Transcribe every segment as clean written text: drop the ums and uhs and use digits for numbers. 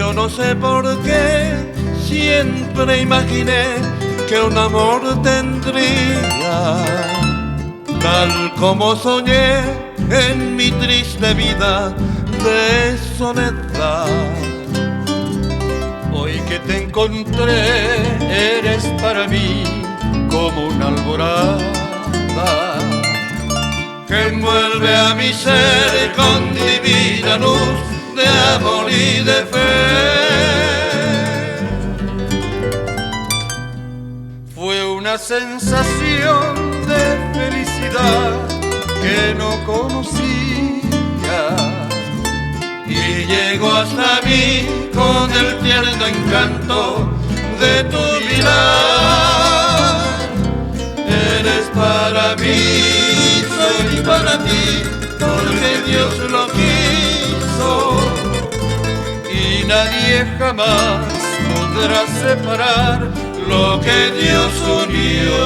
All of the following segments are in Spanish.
Yo no sé por qué siempre imaginé que un amor tendría, tal como soñé en mi triste vida de soledad. Hoy que te encontré, eres para mí como una alborada que envuelve a mi ser con divina luz de amor y de fe. Fue una sensación de felicidad que no conocía y llegó hasta mí con el tierno encanto de tu mirar. Eres para mí, soy para ti, porque Dios lo quiso y nadie jamás podrá separar lo que Dios unió.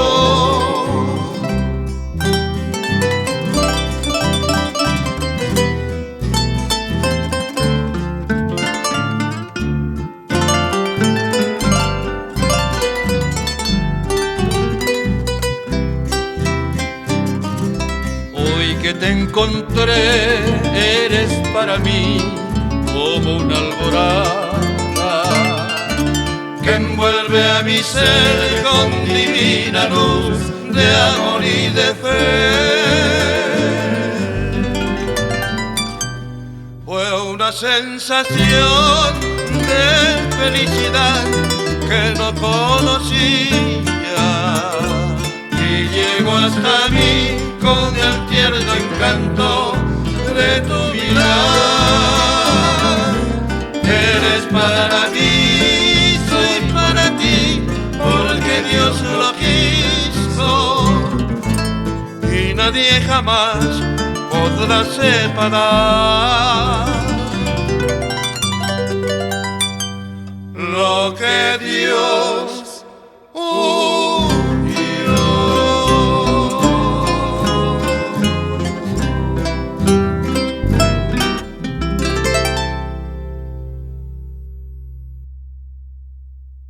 Hoy que te encontré, eres para mí como una alborada que envuelve a mi ser con divina luz de amor y de fe. Fue una sensación de felicidad que no conocía y llegó hasta mí con el tierno encanto de tu mirar. Eres para mí, soy para ti, porque Dios lo quiso y nadie jamás podrá separar lo que Dios